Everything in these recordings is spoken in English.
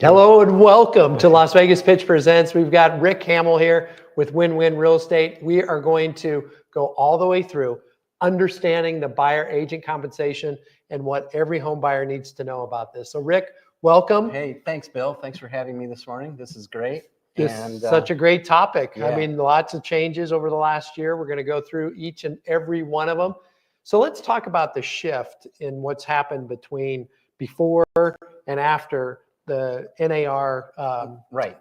Hello and welcome to Las Vegas Pitch Presents. We've got Rick Hammel here with Win Real Estate. We are going to go all the way through understanding the buyer agent compensation and what every home buyer needs to know about this. So Rick, welcome. Hey, thanks, Bill. Thanks for having me this morning. This is great. This is such a great topic. Yeah. I mean, lots of changes over the last year. We're going to go through each and every one of them. So let's talk about the shift in what's happened between before and after the NAR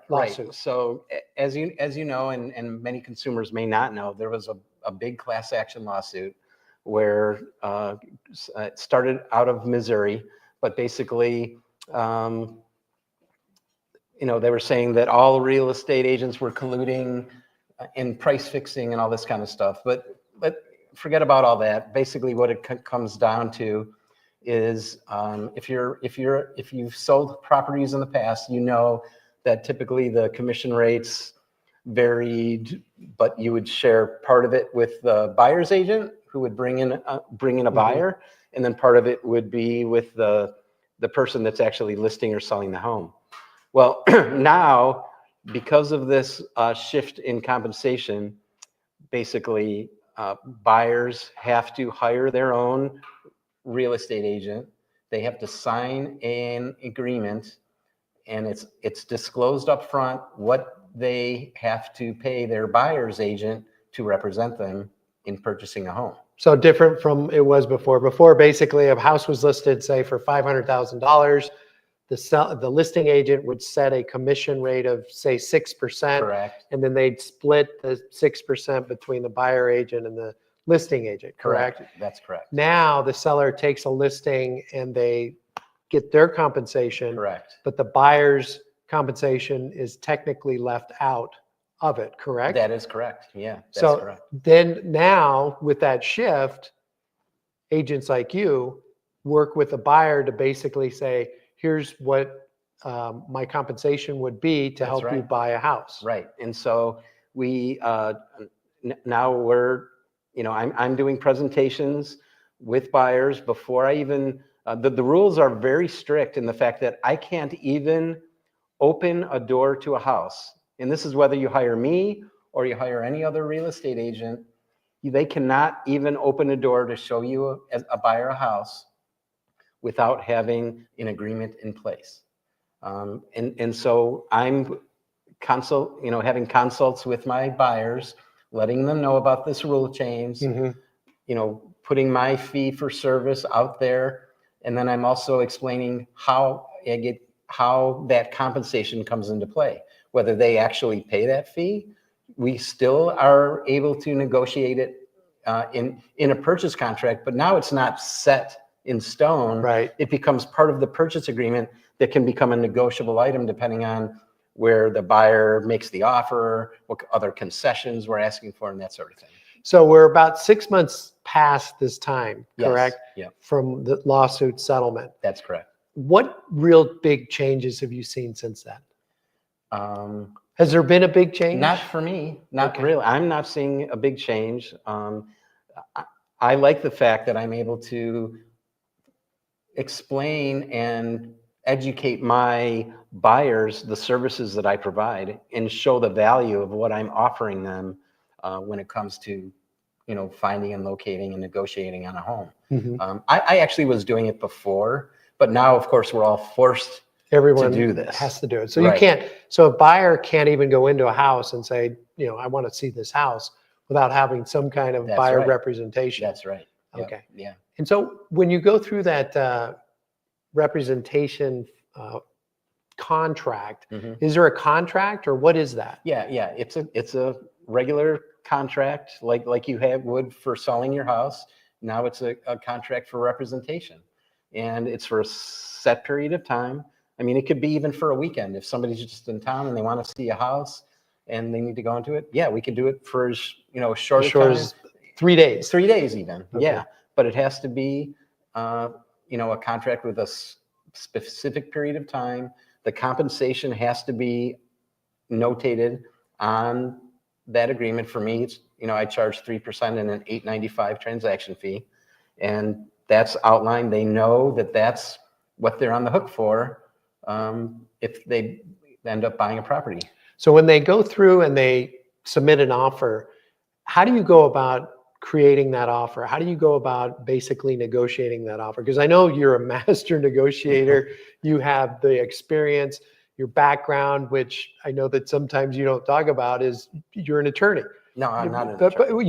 lawsuit. So as you know, and many consumers may not know, there was a big class action lawsuit where it started out of Missouri, but basically, they were saying that all real estate agents were colluding in price fixing and all this kind of stuff. But forget about all that. Basically, what it comes down to is if you've sold properties in the past, you know that typically the commission rates varied, but you would share part of it with the buyer's agent who would bring in a buyer, and then part of it would be with the person that's actually listing or selling the home. Well, now because of this shift in compensation, basically buyers have to hire their own real estate agent. They have to sign an agreement, and it's disclosed up front what they have to pay their buyer's agent to represent them in purchasing a home. So different from it was before. Before, basically, a house was listed, say, for $500,000. The listing agent would set a commission rate of, say, 6%. Correct. And then they'd split the 6% between the buyer agent and the listing agent, correct? That's correct. Now the seller takes a listing and they get their compensation. Correct. But the buyer's compensation is technically left out of it, correct? That is correct. Yeah, that's correct. Then now with that shift, agents like you work with the buyer to basically say, here's what my compensation would be to help you buy a house. Right. And so we now I'm doing presentations with buyers before I even, the rules are very strict in the fact that I can't even open a door to a house. And this is whether you hire me or you hire any other real estate agent. They cannot even open a door to show you a buyer a house without having an agreement in place. And so I'm having consults with my buyers, letting them know about this rule change, putting my fee for service out there. And then I'm also explaining how that compensation comes into play, whether they actually pay that fee. We still are able to negotiate it in a purchase contract, but now it's not set in stone. Right. It becomes part of the purchase agreement that can become a negotiable item depending on where the buyer makes the offer, what other concessions we're asking for, and that sort of thing. So we're about 6 months past this time, correct? Yes. Yeah. From the lawsuit settlement. That's correct. What real big changes have you seen since then? Has there been a big change? Not for me, not really. I'm not seeing a big change. I like the fact that I'm able to explain and educate my buyers the services that I provide and show the value of what I'm offering them when it comes to finding and locating and negotiating on a home. I actually was doing it before, but now of course we're all forced Everyone to do this. Has to do it. So you can't, so a buyer can't even go into a house and say, I want to see this house without having some kind of buyer representation. That's right. Okay. Yeah. And so when you go through that representation contract, is there a contract or what is that? Yeah. It's a regular contract like you would for selling your house. Now it's a contract for representation, and it's for a set period of time. I mean, it could be even for a weekend. If somebody's just in town and they want to see a house and they need to go into it, yeah, we could do it for as short as 3 days. 3 days even. Okay. Yeah, but it has to be a contract with a specific period of time. The compensation has to be notated on that agreement. For me, it's I charge 3% and an $8.95 transaction fee, and that's outlined. They know that that's what they're on the hook for if they end up buying a property. So when they go through and they submit an offer, how do you go about creating that offer? How do you go about basically negotiating that offer? Because I know you're a master negotiator. You have the experience, your background, which I know that sometimes you don't talk about, is you're an attorney. No, I'm not an But attorney.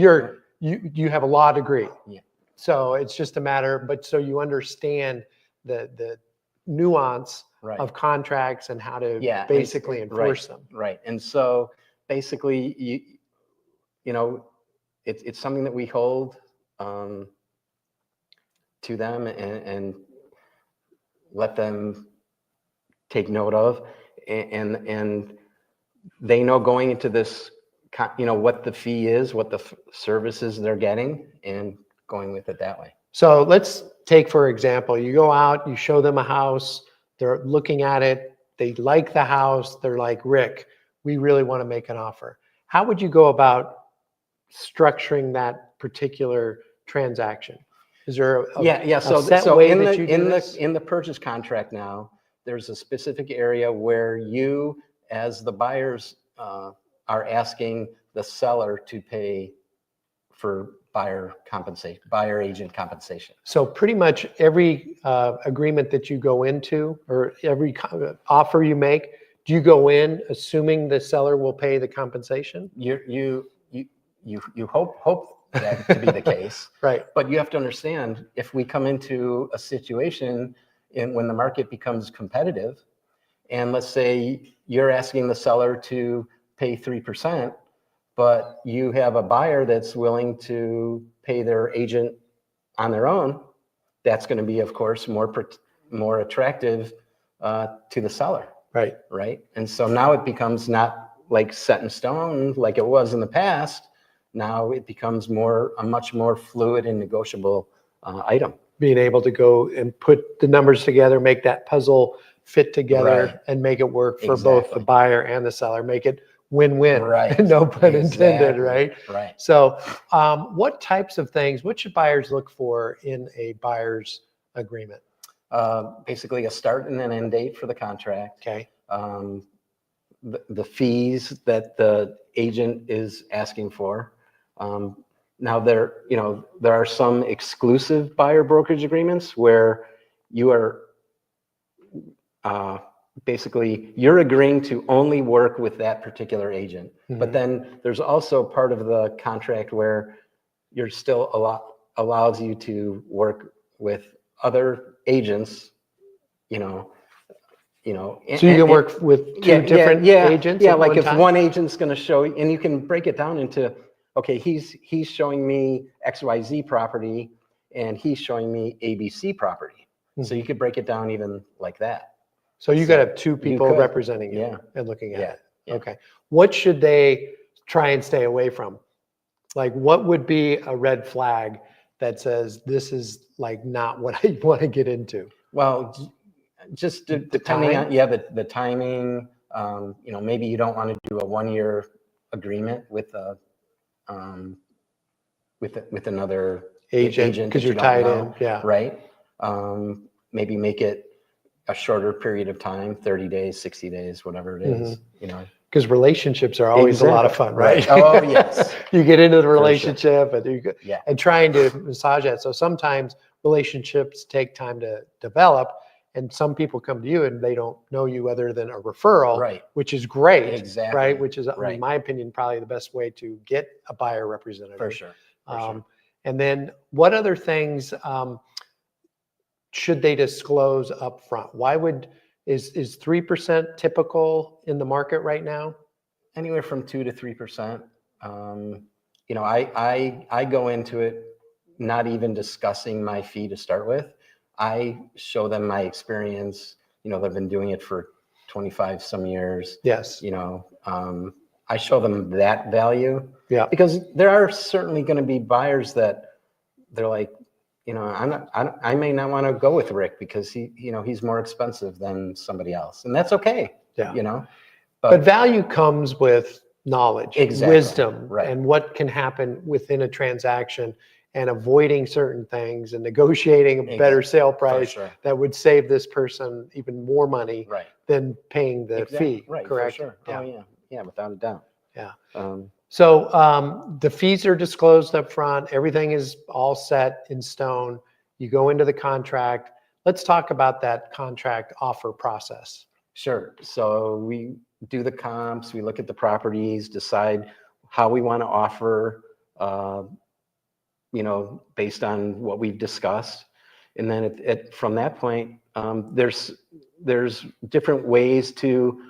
you have a law degree. Yeah. So it's just a matter, but so you understand the nuance Right. of contracts and how to Yeah, basically enforce them. Right. And so basically, you know, it's something that we hold to them and let them take note of, and they know going into this, you know, what the fee is, what the services they're getting, and going with it that way. So let's take, for example, you go out, you show them a house, they're looking at it, they like the house, they're like, Rick, we really want to make an offer. How would you go about structuring that particular transaction? Is there a set way that you do this? In the purchase contract now, there's a specific area where you, as the buyers, are asking the seller to pay for buyer agent compensation. So pretty much every agreement that you go into, or every offer you make, do you go in assuming the seller will pay the compensation? You hope that to be the case, right? But you have to understand, if we come into a situation when the market becomes competitive, and let's say you're asking the seller to pay 3%, but you have a buyer that's willing to pay their agent on their own, that's going to be, of course, more attractive to the seller. Right. Right. And so now it becomes not like set in stone like it was in the past. Now it becomes a much more fluid and negotiable item. Being able to go and put the numbers together, make that puzzle fit together, Right. and make it work for both the buyer and the seller. Make it win-win. Right. No pun intended. Exactly. Right. Right. So what types of things, what should buyers look for in a buyer's agreement? Basically a start and an end date for the contract. Okay. The fees that the agent is asking for. Now there are some exclusive buyer brokerage agreements where you are basically you're agreeing to only work with that particular agent. Mm-hmm. But then there's also part of the contract where you're still allows you to work with other agents, so you can work with two different agents. Yeah, like if one agent's going to show you, and you can break it down into, okay, he's showing me XYZ property and he's showing me ABC property. Mm-hmm. So you could break it down even like that. So you got to have two people representing you and looking at it. Yeah. Okay. What should they try and stay away from? Like, what would be a red flag that says this is like not what I want to get into? Well, just depending on the timing. Maybe you don't want to do a 1-year agreement with another agent because you're tied in. Yeah. Right. Maybe make it a shorter period of time, 30 days, 60 days, whatever it is. Mm-hmm. Because relationships are always a lot of fun, right? Oh, yes. You get into the relationship sure. and trying to massage that. So sometimes relationships take time to develop, and some people come to you and they don't know you other than a referral, right? Which is great, exactly, right? Which is, in my opinion, probably the best way to get a buyer representative. For sure. And then what other things should they disclose up front? Is 3% typical in the market right now? Anywhere from 2 to 3%. I go into it not even discussing my fee to start with. I show them my experience. They've been doing it for 25 some years. Yes. I show them that value. Yeah. Because there are certainly going to be buyers that they're like, I may not want to go with Rick because he's more expensive than somebody else, and that's okay. Yeah. But value comes with knowledge, wisdom, and what can happen within a transaction. and avoiding certain things and negotiating a better sale price sure. that would save this person even more money Right. than paying the fee, Right, correct? for sure. Yeah. Oh, yeah. Yeah, without a doubt. Yeah. Um, So the fees are disclosed up front. Everything is all set in stone. You go into the contract. Let's talk about that contract offer process. Sure. So we do the comps, we look at the properties, decide how we want to offer, based on what we've discussed. And then from that point, there's different ways to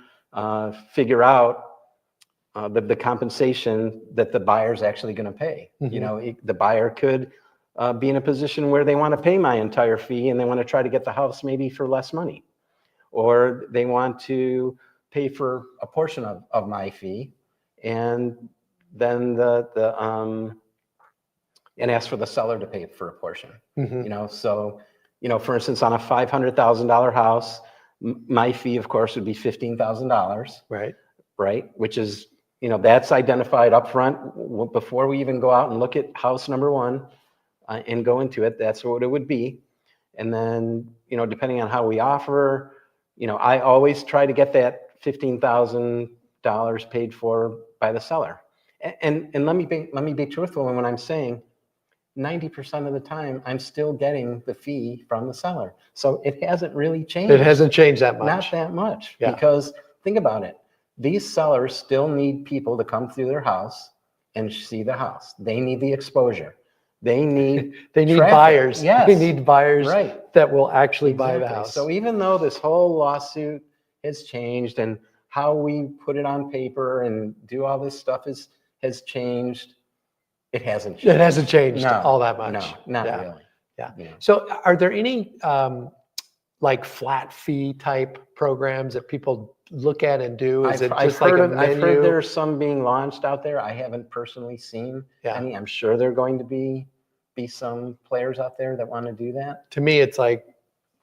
figure out the compensation that the buyer's actually going to pay. The buyer could be in a position where they want to pay my entire fee and they want to try to get the house maybe for less money. Or they want to pay for a portion of my fee and then and ask for the seller to pay for a portion. So, for instance, on a $500,000 house, my fee, of course, would be $15,000. Right. Which is, that's identified up front before we even go out and look at house number one and go into it. That's what it would be. And then, depending on how we offer, I always try to get that $15,000 paid for by the seller. And let me be truthful when I'm saying 90% of the time, I'm still getting the fee from the seller. So it hasn't really changed. It hasn't changed that much. Not that much. Yeah. Because think about it. These sellers still need people to come through their house and see the house. They need the exposure. They need buyers. Yes. They need buyers Right. that will actually buy the house. So even though this whole lawsuit has changed and how we put it on paper and do all this stuff has changed, it hasn't changed. It hasn't changed all that much. No, not really. Yeah. So are there any like flat fee type programs that people look at and do? Is it just like a menu? I've heard there's some being launched out there. I haven't personally seen any. I'm sure there are going to be some players out there that want to do that. To me, it's like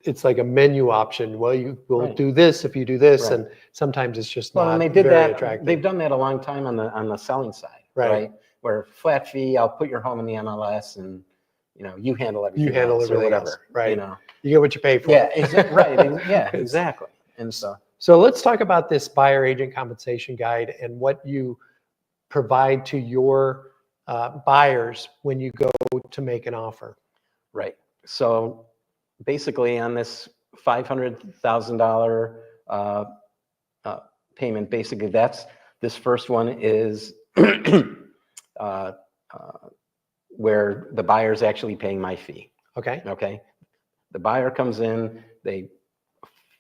a menu option. Well, you will do this if you do this, and sometimes it's just not very attractive. They've done that a long time on the selling side, right? Where flat fee, I'll put your home in the MLS, and you handle everything. You handle else everything or whatever, else, right? You get what you pay for. Yeah, right. Yeah, exactly. And so let's talk about this buyer agent compensation guide and what you provide to your buyers when you go to make an offer. Right. So basically on this $500,000 payment, basically this first one is where the buyer's actually paying my fee. Okay. The buyer comes in, they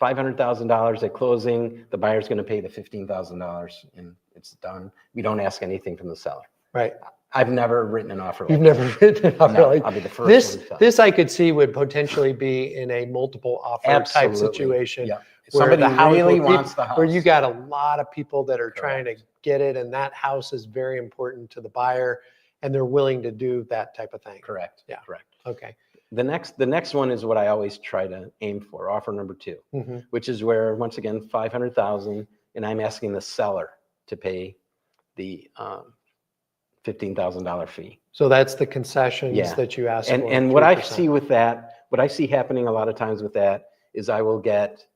$500,000 at closing, the buyer's going to pay the $15,000 and it's done. We don't ask anything from the seller. Right. I've never written an offer like You've never written an offer like I'll be the first one. This I could see would potentially be in a multiple offer type situation. Yeah. Where Somebody really wants the house. Where you got a lot of people that are trying to get it, and that house is very important to the buyer, and they're willing to do that type of thing. Correct. Yeah. Correct. Okay. The next one is what I always try to aim for, offer number 2, which is where, once again, $500,000, and I'm asking the seller to pay the $15,000 fee. So that's the concessions that you ask for. And what I see with that, what I see happening a lot of times with that is I will get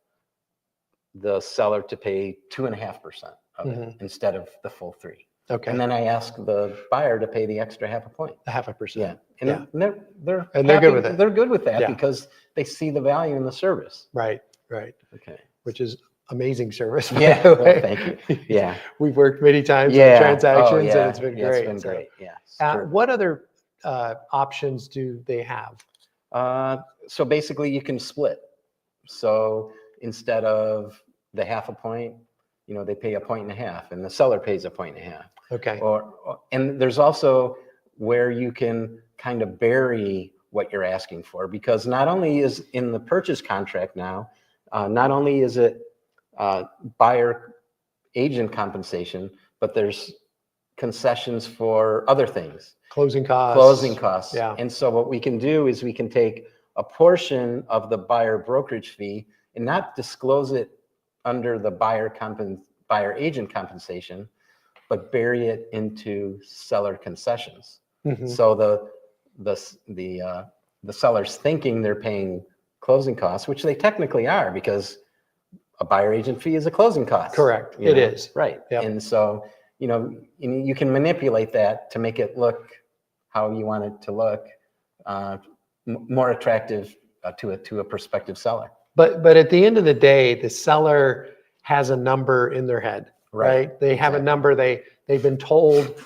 the seller to pay 2.5% of it instead of the full 3%. Okay. And then I ask the buyer to pay the extra 0.5 point. 0.5%. Yeah. And they're good with it. They're good with that because they see the value in the service. Right. Right. Okay. Which is amazing service. Yeah. Well, thank you. Yeah. We've worked many times on transactions and it's been great. It's been great. Yeah. What other options do they have? So basically you can split. So instead of the 0.5 point, they pay 1.5 points and the seller pays 1.5 points. Okay. And there's also where you can kind of bury what you're asking for, because not only is in the purchase contract now, not only is it buyer agent compensation, but there's concessions for other things. Closing costs. Yeah. And so what we can do is we can take a portion of the buyer brokerage fee and not disclose it under the buyer agent compensation, but bury it into seller concessions. So the seller's thinking they're paying closing costs, which they technically are, because a buyer agent fee is a closing cost. Correct. you It know? is. Right. Yep. And so, you can manipulate that to make it look how you want it to look, more attractive to a prospective seller. But at the end of the day, the seller has a number in their head, right? They have a Exactly. number. They've been told,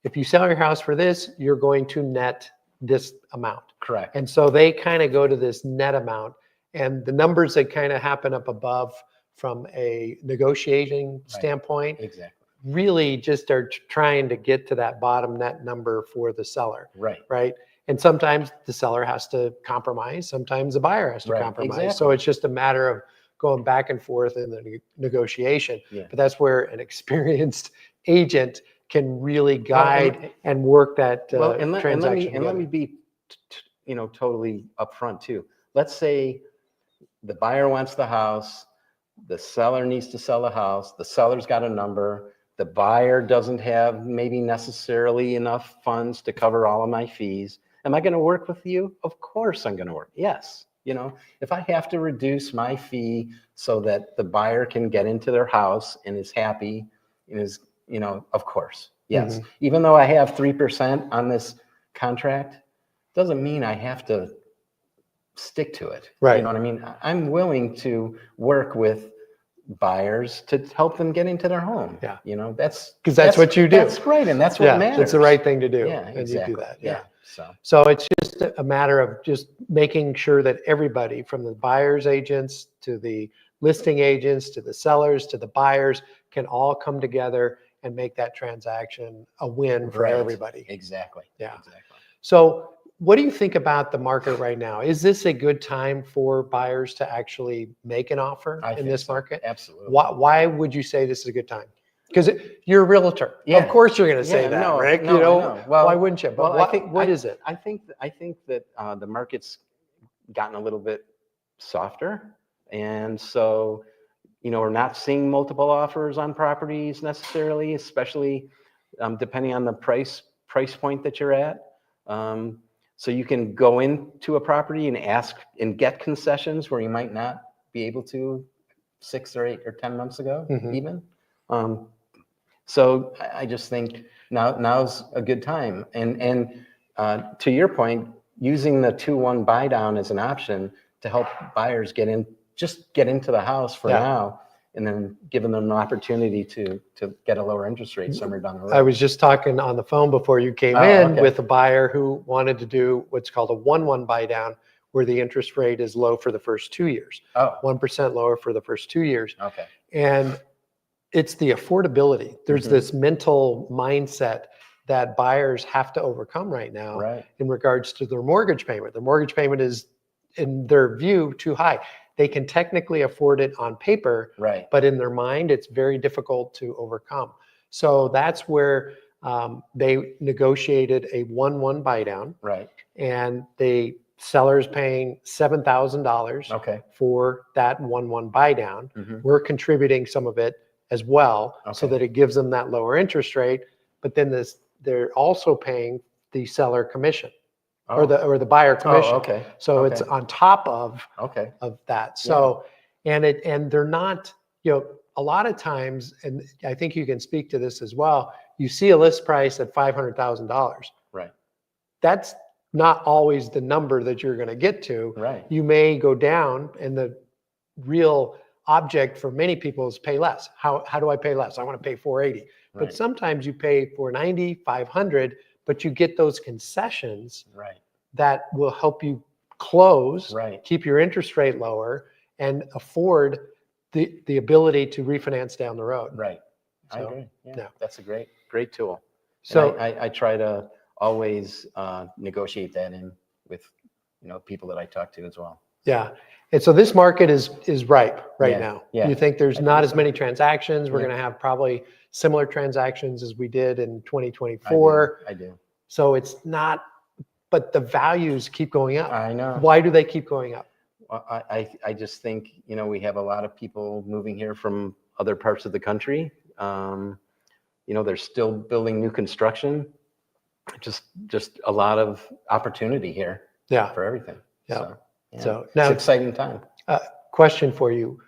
if you sell your house for this, you're going to net this amount. Correct. And so they kind of go to this net amount, and the numbers that kind of happen up above from a negotiating standpoint Exactly. really just are trying to get to that bottom net number for the seller. Right. And sometimes the seller has to compromise. Sometimes the buyer has to Right, compromise. So exactly. it's just a matter of going back and forth in the negotiation. Yeah. But that's where an experienced agent can really guide and work that transaction. Let me be, totally upfront too. Let's say the buyer wants the house, the seller needs to sell the house, the seller's got a number, the buyer doesn't have maybe necessarily enough funds to cover all of my fees. Am I going to work with you? Of course I'm going to work. Yes. If I have to reduce my fee so that the buyer can get into their house and is happy, of course. Yes. Mm-hmm. Even though I have 3% on this contract, doesn't mean I have to stick to it. Right. You know what I mean? I'm willing to work with buyers to help them get into their home. Yeah. That's because that's what you do. That's great. And that's what matters. It's the right thing to do. Yeah, and exactly. you do that. Yeah. So it's just a matter of just making sure that everybody, from the buyer's agents to the listing agents to the sellers to the buyers, can all come together and make that transaction a win for everybody. Exactly. Yeah. Exactly. So what do you think about the market right now? Is this a good time for buyers to actually make an offer in this market? Absolutely. Why would you say this is a good time? Because you're a realtor. Yeah. Of course you're going to say that, Rick. I know. Well, why wouldn't you? But what is it? I think that the market's gotten a little bit softer, and so we're not seeing multiple offers on properties necessarily, especially depending on the price point that you're at. So you can go into a property and ask and get concessions where you might not be able to 6 or 8 or 10 months ago, even. So I just think now's a good time. And to your point, using the 2-1 buy down as an option to help buyers get into the house for now, and then giving them an opportunity to get a lower interest rate somewhere down the road. I was just talking on the phone before you came in with a buyer who wanted to do what's called a 1-1 buy down, where the interest rate is low for the first 2 years. 1% lower for the first 2 years. Okay. And it's the affordability. There's this mental mindset that buyers have to overcome right now in regards to their mortgage payment. Their mortgage payment is, in their view, too high. They can technically afford it on paper, but in their mind, it's very difficult to overcome. So that's where they negotiated a 1-1 buy down. And the seller's paying $7,000 for that 1-1 buy down. We're contributing some of it as well, so that it gives them that lower interest rate. But then they're also paying the seller commission. Or the buyer commission. So it's on top of that. So and they're not, a lot of times, and I think you can speak to this as well, you see a list price at $500,000. That's not always the number that you're going to get to. You may go down, and the real object for many people is pay less. How do I pay less? I want to pay $480. But sometimes you pay $490, $500, but you get those concessions that will help you close, keep your interest rate lower, and afford the ability to refinance down the road. I agree. Yeah. That's a great tool. So I try to always negotiate that in with people that I talk to as well. Yeah. And so this market is ripe right now. Yeah. You think there's not as many transactions. We're going to have probably similar transactions as we did in 2024. I do. So it's not, but the values keep going up. I know. Why do they keep going up? I just think, we have a lot of people moving here from other parts of the country. They're still building new construction. just a lot of opportunity here Yeah. for everything. Yeah. So, yeah, So it's now, an exciting time. question for you,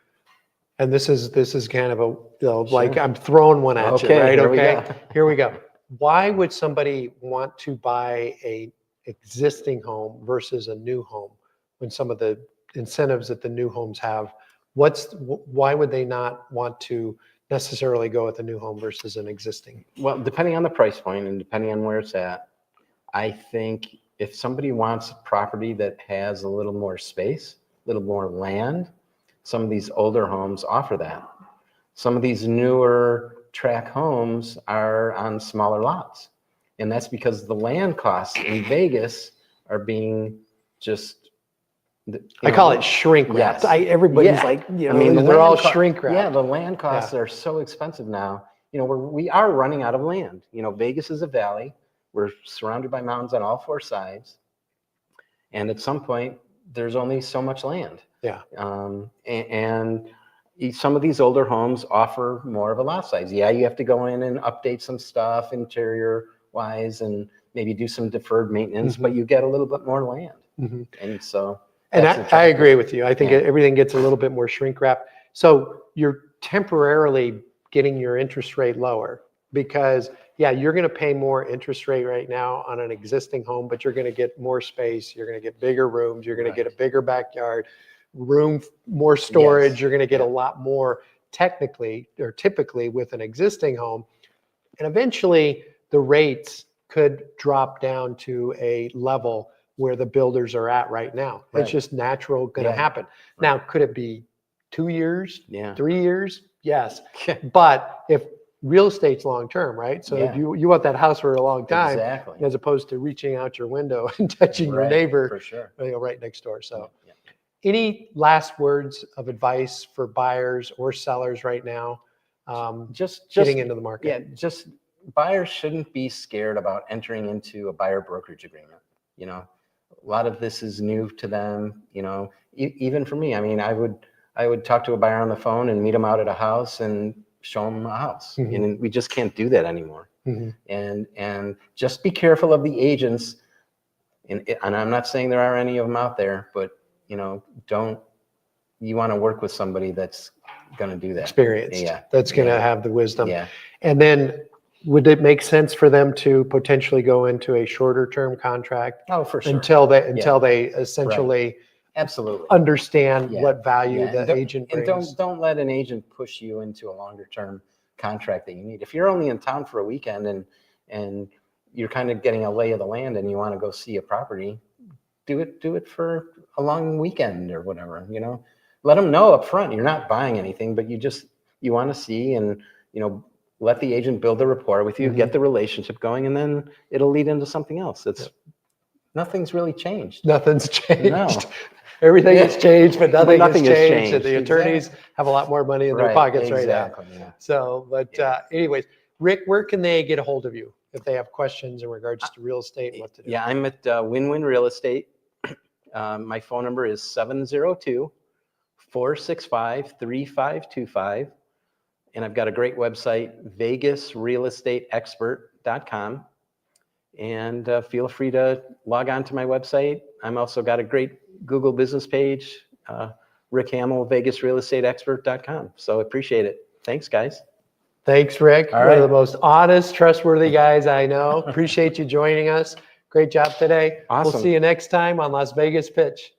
and this is kind of a, like Sure. I'm throwing one at you, Okay, right? here we Okay, go. here we go. Why would somebody want to buy a existing home versus a new home when some of the incentives that the new homes have? Why would they not want to necessarily go with a new home versus an existing? Well, depending on the price point and depending on where it's at, I think if somebody wants a property that has a little more space, a little more land, some of these older homes offer that. Some of these newer tract homes are on smaller lots. And that's because the land costs in Vegas are being just, I call it shrink wrapped. Yes. Everybody's Yeah. like, I mean, they're all land co- shrink wrapped. Yeah, the land costs are so expensive now. We are running out of land. Vegas is a valley. We're surrounded by mountains on all four sides. And at some point, there's only so much land. Yeah. And some of these older homes offer more of a lot size. Yeah, you have to go in and update some stuff interior wise and maybe do some deferred maintenance, but you get a little bit more land. And so. And I agree with you. I think everything gets a little bit more shrink wrap. So you're temporarily getting your interest rate lower because, you're going to pay more interest rate right now on an existing home, but you're going to get more space. You're going to get bigger rooms. You're going to get a bigger backyard, more storage. Yes. You're going to get a lot more technically or typically with an existing home. And eventually the rates could drop down to a level where the builders are at right now. Right. It's just natural going to Yeah. happen. Right. Now, could it be 2 years, Yeah. 3 years? Yes. But if real estate's long-term, right? So if you want that house for a long time, Exactly. as opposed to reaching out your window and touching your neighbor For sure. right next door. So any last words of advice for buyers or sellers right now Just getting into the market? Yeah, just buyers shouldn't be scared about entering into a buyer brokerage agreement. A lot of this is new to them. Even for me. I mean, I would talk to a buyer on the phone and meet them out at a house and show them a house, and we just can't do that anymore. And just be careful of the agents. And I'm not saying there are any of them out there, but you want to work with somebody that's going to do that. Experienced. That's going to have the wisdom. And then would it make sense for them to potentially go into a shorter term contract? Oh, for sure. Until they essentially absolutely understand what value the agent brings. And don't let an agent push you into a longer term contract that you need. If you're only in town for a weekend and you're kind of getting a lay of the land and you want to go see a property, do it for a long weekend or whatever. Let them know up front you're not buying anything, but you want to see and let the agent build a rapport with you, get the relationship going, and then it'll lead into something else. Nothing's really changed. Nothing's changed. No. Everything has changed, but nothing has changed. changed. And the attorneys have a lot more money in their pockets right now. Yeah. So, but anyways, Rick, where can they get a hold of you if they have questions in regards to real estate and what to do? Yeah, I'm at Win Real Estate. My phone number is 702-465-3525. And I've got a great website, vegasrealestateexpert.com. And feel free to log on to my website. I'm also got a great Google business page, Rick Hammel, vegasrealestateexpert.com. So appreciate it. Thanks, guys. Thanks, Rick. All One right. of the most honest, trustworthy guys I know. Appreciate you joining us. Great job today. Awesome. We'll see you next time on Las Vegas Pitch.